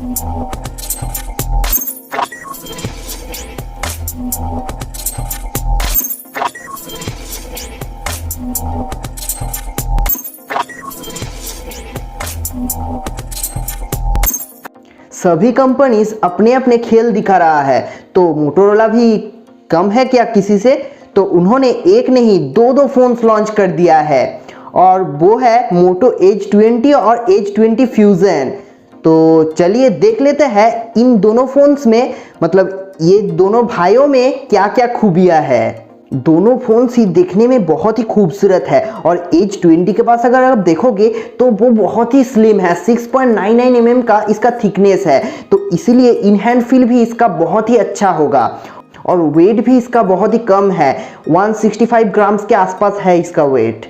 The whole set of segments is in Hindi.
सभी कंपनीज अपने अपने खेल दिखा रहा है, तो मोटोरोला भी कम है क्या किसी से? तो उन्होंने एक नहीं दो फोन्स लॉन्च कर दिया है, और वो है मोटो एज 20 और एज 20 फ्यूजन। तो चलिए देख लेते हैं इन दोनों फोन्स में, मतलब ये दोनों भाइयों में क्या क्या खूबियां है। दोनों फोन्स ही देखने में बहुत ही खूबसूरत है, और एज 20 के पास अगर आप देखोगे तो वो बहुत ही स्लिम है, 6.99 mm का इसका थिकनेस है, तो इसीलिए इन हैंड फील भी इसका बहुत ही अच्छा होगा, और वेट भी इसका बहुत ही कम है, 165 ग्राम्स के आसपास है इसका वेट।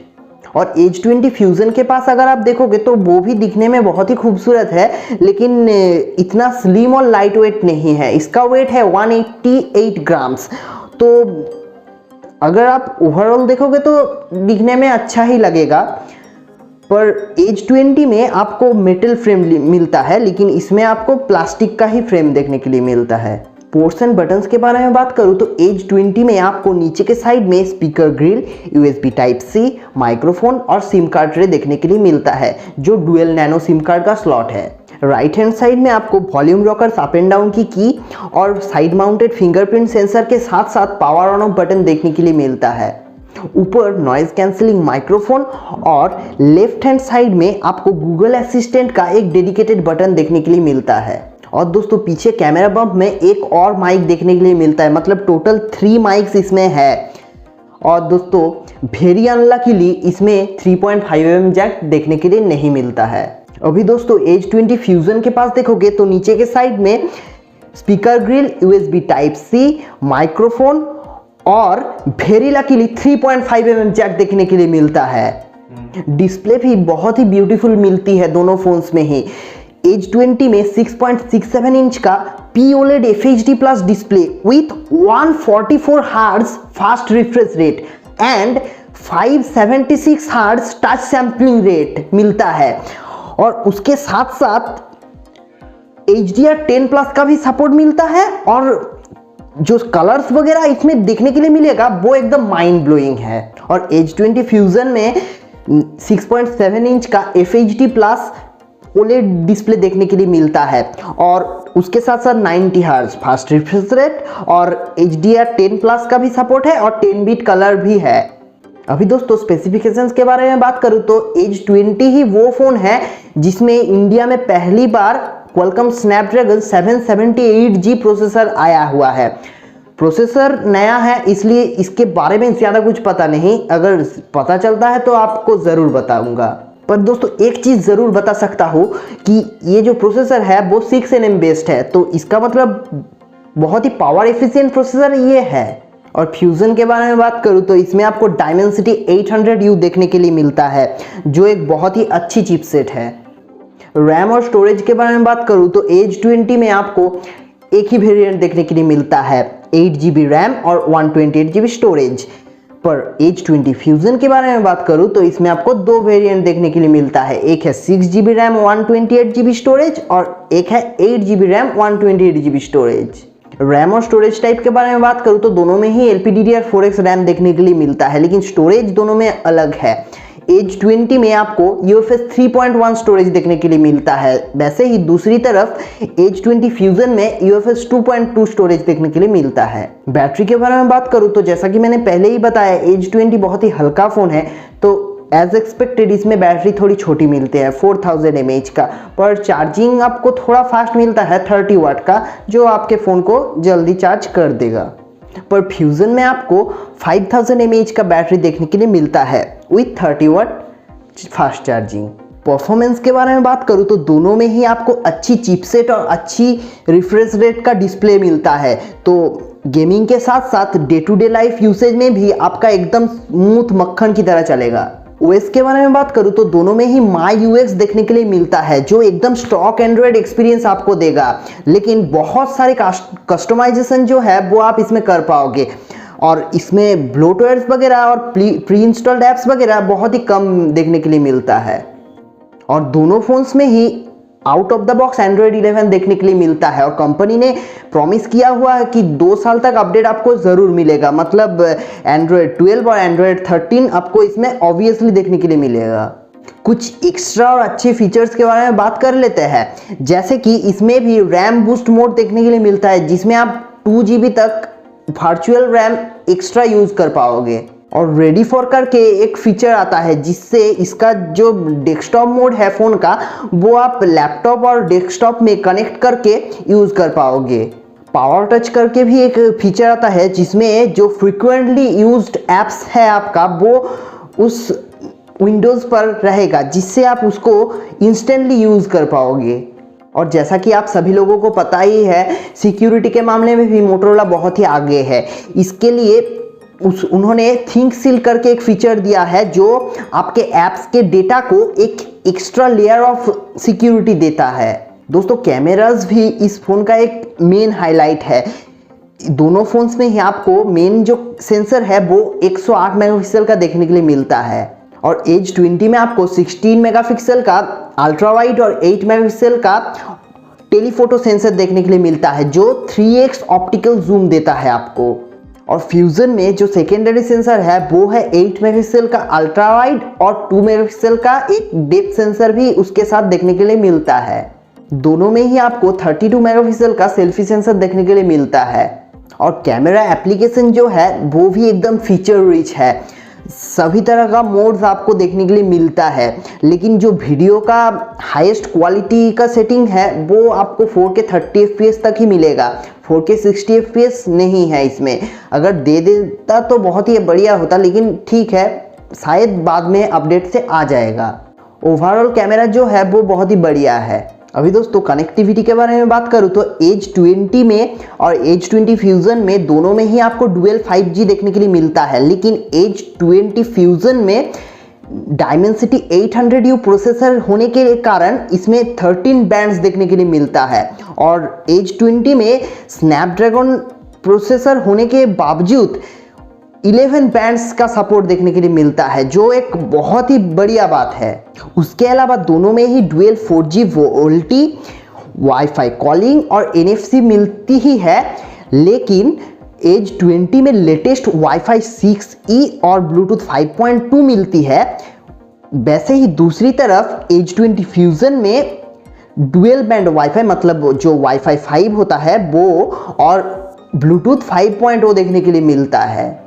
और एज 20 फ्यूजन के पास अगर आप देखोगे तो वो भी दिखने में बहुत ही खूबसूरत है, लेकिन इतना स्लिम और लाइट वेट नहीं है, इसका वेट है 188 ग्राम्स। तो अगर आप ओवरऑल देखोगे तो दिखने में अच्छा ही लगेगा, पर एज 20 में आपको मेटल फ्रेम मिलता है, लेकिन इसमें आपको प्लास्टिक का ही फ्रेम देखने के लिए मिलता है। पोर्ट्स एंड बटन्स के बारे में बात करूँ तो एज 20 में आपको नीचे के साइड में speaker grille, USB type C, microphone और सिम कार्ड ट्रे देखने के लिए मिलता है, जो डुअल नैनो सिम कार्ड का स्लॉट है। राइट हैंड साइड में आपको volume rockers up and down की और साइड माउंटेड फिंगरप्रिंट सेंसर के साथ साथ पावर ऑन ऑफ बटन देखने के लिए मिलता है। ऊपर नॉइज कैंसिलिंग माइक्रोफोन, और लेफ्ट हैंड साइड में आपको गूगल असिस्टेंट का एक डेडिकेटेड बटन देखने के लिए मिलता है। और दोस्तों पीछे कैमरा बम्प में एक और माइक देखने के लिए मिलता है, मतलब टोटल 3 माइक्स इसमें है। और दोस्तों वेरी अनलकीली इसमें 3.5 mm जैक देखने के लिए नहीं मिलता है। अभी दोस्तों एज 20 फ्यूजन के पास देखोगे तो नीचे के साइड में speaker grille, USB type C, microphone और वेरी लकीली 3.5 mm जैक देखने के लिए मिलता है। डिस्प्ले भी बहुत ही ब्यूटीफुल मिलती है दोनों फोन्स में ही। एज 20 में 6.67 इंच का POLED FHD plus display with 144 hertz fast refresh rate and 576 hertz touch sampling rate मिलता है, और उसके साथ साथ HDR10 प्लस का भी सपोर्ट मिलता है, और जो कलर्स वगैरह इसमें देखने के लिए मिलेगा वो एकदम माइंड ब्लोइंग है। और एज 20 फ्यूजन में 6.7 इंच का FHD प्लस OLED डिस्प्ले देखने के लिए मिलता है, और उसके साथ साथ 90 हर्ट्ज फास्ट रिफ्रेश रेट और HDR10 प्लस का भी सपोर्ट है, और 10 बिट कलर भी है। अभी दोस्तों स्पेसिफिकेशंस के बारे में बात करूं तो एज 20 ही वो फोन है जिसमें इंडिया में पहली बार क्वालकॉम स्नैपड्रैगन 778G प्रोसेसर आया हुआ है। प्रोसेसर नया है इसलिए इसके बारे में ज़्यादा कुछ पता नहीं, अगर पता चलता है तो आपको ज़रूर बताऊंगा। पर दोस्तों एक चीज़ ज़रूर बता सकता हूँ कि ये जो प्रोसेसर है वो 6 nm बेस्ड है, तो इसका मतलब बहुत ही पावर एफिशिएंट प्रोसेसर ये है। और फ्यूजन के बारे में बात करूँ तो इसमें आपको डायमेंसिटी 800U देखने के लिए मिलता है, जो एक बहुत ही अच्छी चिपसेट है। रैम और स्टोरेज के बारे में बात करूँ तो एज 20 में आपको एक ही वेरिएंट देखने के लिए मिलता है, 8GB रैम और 128GB स्टोरेज। पर एज 20 फ्यूजन के बारे में बात करूँ तो इसमें आपको 2 वेरिएंट देखने के लिए मिलता है, एक है 6GB रैम 128GB स्टोरेज और एक है 8GB RAM 128GB storage. RAM और स्टोरेज टाइप के बारे में बात करूँ तो दोनों में ही LPDDR4X रैम देखने के लिए मिलता है, लेकिन स्टोरेज दोनों में अलग है। एज 20 में आपको UFS 3.1 स्टोरेज देखने के लिए मिलता है, वैसे ही दूसरी तरफ एज 20 फ्यूजन में UFS 2.2 स्टोरेज देखने के लिए मिलता है। बैटरी के बारे में बात करूँ तो जैसा कि मैंने पहले ही बताया एज 20 बहुत ही हल्का फ़ोन है, तो एज एक्सपेक्टेड इसमें बैटरी थोड़ी छोटी मिलती है 4000 mAh का, पर चार्जिंग आपको थोड़ा फास्ट मिलता है 30 वाट का, जो आपके फ़ोन को जल्दी चार्ज कर देगा। पर फ्यूजन में आपको 5000 mAh का बैटरी देखने के लिए मिलता है with 30 watt fast charging. Performance के बारे में बात करूँ तो दोनों में ही आपको अच्छी चिपसेट और अच्छी रिफ्रेश रेट का डिस्प्ले मिलता है, तो गेमिंग के साथ साथ day to day life usage में भी आपका एकदम स्मूथ मक्खन की तरह चलेगा। OS के बारे में बात करूँ तो दोनों में ही MyUX देखने के लिए मिलता है, जो एकदम स्टॉक एंड्रॉयड एक्सपीरियंस आपको देगा, लेकिन बहुत सारे कस्टमाइजेशन जो है वो आप इसमें कर पाओगे, और इसमें ब्लोटवेयर्स वगैरह और प्री इंस्टॉल्ड ऐप्स वगैरह बहुत ही कम देखने के लिए मिलता है। और दोनों फोन्स में ही out of the box Android 11 देखने के लिए मिलता है। और कंपनी ने प्रॉमिस किया हुआ है कि 2 साल तक अपडेट आपको ज़रूर मिलेगा, मतलब एंड्रॉयड 12 और एंड्रॉयड 13 आपको इसमें ऑब्वियसली देखने के लिए मिलेगा। कुछ एक्स्ट्रा और अच्छे फीचर्स के बारे में बात कर लेते हैं, जैसे कि इसमें भी रैम बूस्ट मोड देखने के लिए मिलता है, जिसमें आप 2 GB तक वर्चुअल रैम एक्स्ट्रा यूज़ कर पाओगे। और रेडी फॉर करके एक फीचर आता है, जिससे इसका जो डेस्कटॉप मोड है फ़ोन का, वो आप लैपटॉप और डेस्कटॉप में कनेक्ट करके यूज़ कर पाओगे। पावर टच करके भी एक फीचर आता है, जिसमें जो फ्रिक्वेंटली यूज्ड ऐप्स है आपका, वो उस विंडोज़ पर रहेगा, जिससे आप उसको इंस्टेंटली यूज़ कर पाओगे। और जैसा कि आप सभी लोगों को पता ही है, सिक्योरिटी के मामले में भी मोटोरोला बहुत ही आगे है। इसके लिए उन्होंने थिंक सील करके एक फीचर दिया है, जो आपके ऐप्स के डेटा को एक एक्स्ट्रा लेयर ऑफ सिक्योरिटी देता है। दोस्तों, कैमरास भी इस फ़ोन का एक मेन हाईलाइट है। दोनों फ़ोन्स में ही आपको मेन जो सेंसर है वो 108 मेगापिक्सल का देखने के लिए मिलता है। और एज 20 में आपको 16 मेगापिक्सल का अल्ट्रा वाइड और 8 मेगापिक्सल का टेलीफोटो सेंसर देखने के लिए मिलता है, जो 3x ऑप्टिकल जूम देता है आपको। और फ्यूजन में जो सेकेंडरी सेंसर है वो है 8 मेगापिक्सल का अल्ट्रा वाइड और 2 मेगापिक्सल का एक डेप्थ सेंसर भी उसके साथ देखने के लिए मिलता है। दोनों में ही आपको 32 मेगापिक्सल का सेल्फी सेंसर देखने के लिए मिलता है। और कैमरा एप्लीकेशन जो है वो भी एकदम फीचर रिच है। सभी तरह का मोड्स आपको देखने के लिए मिलता है, लेकिन जो वीडियो का हाईएस्ट क्वालिटी का सेटिंग है वो आपको 4K 30 FPS तक ही मिलेगा। 4K 60 FPS नहीं है इसमें। अगर दे देता तो बहुत ही बढ़िया होता, लेकिन ठीक है, शायद बाद में अपडेट से आ जाएगा। ओवरऑल कैमरा जो है वो बहुत ही बढ़िया है। अभी दोस्तों कनेक्टिविटी के बारे में बात करूँ तो एज 20 में और एज 20 फ्यूजन में दोनों में ही आपको डुअल 5G देखने के लिए मिलता है, लेकिन एज 20 फ्यूजन में डायमेंसिटी 800U प्रोसेसर होने के कारण इसमें 13 बैंड्स देखने के लिए मिलता है। और एज 20 में स्नैपड्रैगन प्रोसेसर होने के बावजूद 11 बैंड्स का सपोर्ट देखने के लिए मिलता है, जो एक बहुत ही बढ़िया बात है। उसके अलावा दोनों में ही dual 4G VoLTE, wifi calling और NFC मिलती ही है, लेकिन एज 20 में लेटेस्ट वाईफाई 6E और ब्लूटूथ 5.2 मिलती है। वैसे ही दूसरी तरफ एज 20 फ्यूजन में डुअल बैंड वाईफाई, मतलब जो वाईफाई 5 होता है वो, और ब्लूटूथ 5.0 देखने के लिए मिलता है।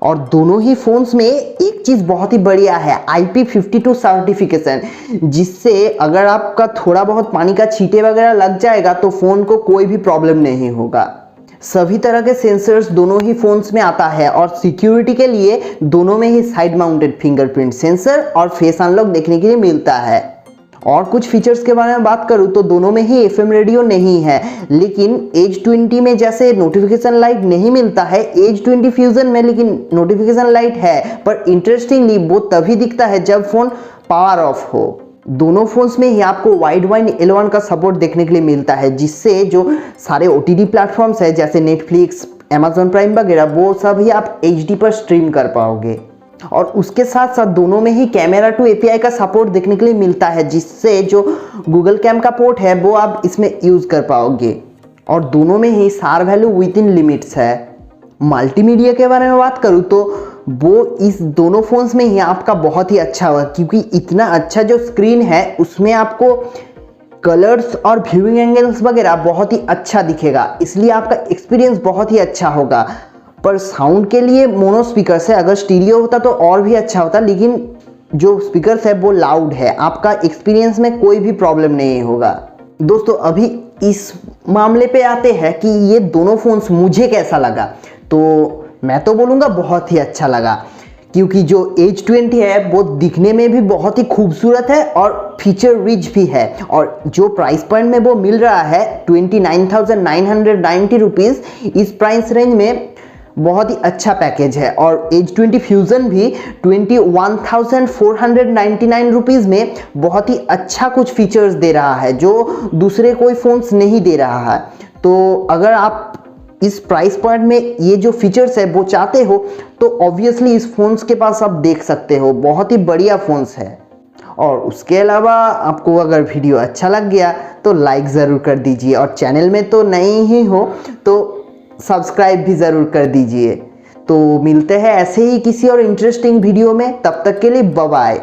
और दोनों ही फोन्स में एक चीज़ बहुत ही बढ़िया है, IP52 सर्टिफिकेशन, जिससे अगर आपका थोड़ा बहुत पानी का छींटे वगैरह लग जाएगा तो फ़ोन को कोई भी प्रॉब्लम नहीं होगा। सभी तरह के सेंसर्स दोनों ही फोन्स में आता है। और सिक्योरिटी के लिए दोनों में ही साइड माउंटेड फिंगरप्रिंट सेंसर और फेस अनलॉक देखने के लिए मिलता है। और कुछ फीचर्स के बारे में बात करूँ तो दोनों में ही FM रेडियो नहीं है, लेकिन एज 20 में जैसे नोटिफिकेशन लाइट नहीं मिलता है एज 20 फ्यूजन में, लेकिन नोटिफिकेशन लाइट है, पर इंटरेस्टिंगली वो तभी दिखता है जब फोन पावर ऑफ हो। दोनों फोन्स में ही आपको वाइड वाइन L1 का सपोर्ट देखने के लिए मिलता है, जिससे जो सारे OTT प्लेटफॉर्म्स है जैसे नेटफ्लिक्स, Amazon प्राइम वगैरह, वो सब ही आप HD पर स्ट्रीम कर पाओगे। और उसके साथ साथ दोनों में ही कैमरा टू API का सपोर्ट देखने के लिए मिलता है, जिससे जो गूगल कैम का पोर्ट है वो आप इसमें यूज़ कर पाओगे। और दोनों में ही SAR value with in limits है। मल्टीमीडिया के बारे में बात करूँ तो वो इस दोनों फोन्स में ही आपका बहुत ही अच्छा होगा, क्योंकि इतना अच्छा जो स्क्रीन है उसमें आपको कलर्स और व्यूइंग एंगल्स वगैरह बहुत ही अच्छा दिखेगा, इसलिए आपका एक्सपीरियंस बहुत ही अच्छा होगा। पर साउंड के लिए मोनो स्पीकर्स है, अगर स्टीरियो होता तो और भी अच्छा होता, लेकिन जो स्पीकर्स है वो लाउड है, आपका एक्सपीरियंस में कोई भी प्रॉब्लम नहीं होगा। दोस्तों अभी इस मामले पे आते हैं कि ये दोनों फ़ोन्स मुझे कैसा लगा, तो मैं तो बोलूँगा बहुत ही अच्छा लगा, क्योंकि जो एज 20 है वो दिखने में भी बहुत ही खूबसूरत है और फीचर रिच भी है। और जो प्राइस पॉइंट में वो मिल रहा है 29,990 रुपीज़, इस प्राइस रेंज में बहुत ही अच्छा पैकेज है। और एज 20 फ्यूजन भी 21,499 रुपीज़ में बहुत ही अच्छा कुछ फीचर्स दे रहा है, जो दूसरे कोई फ़ोन्स नहीं दे रहा है। तो अगर आप इस प्राइस पॉइंट में ये जो फीचर्स है वो चाहते हो तो ऑब्वियसली इस फ़ोन्स के पास आप देख सकते हो, बहुत ही बढ़िया फ़ोन्स है। और उसके अलावा आपको अगर वीडियो अच्छा लग गया तो लाइक ज़रूर कर दीजिए, और चैनल में तो नए ही हो तो सब्सक्राइब भी ज़रूर कर दीजिए। तो मिलते हैं ऐसे ही किसी और इंटरेस्टिंग वीडियो में, तब तक के लिए बाय बाय।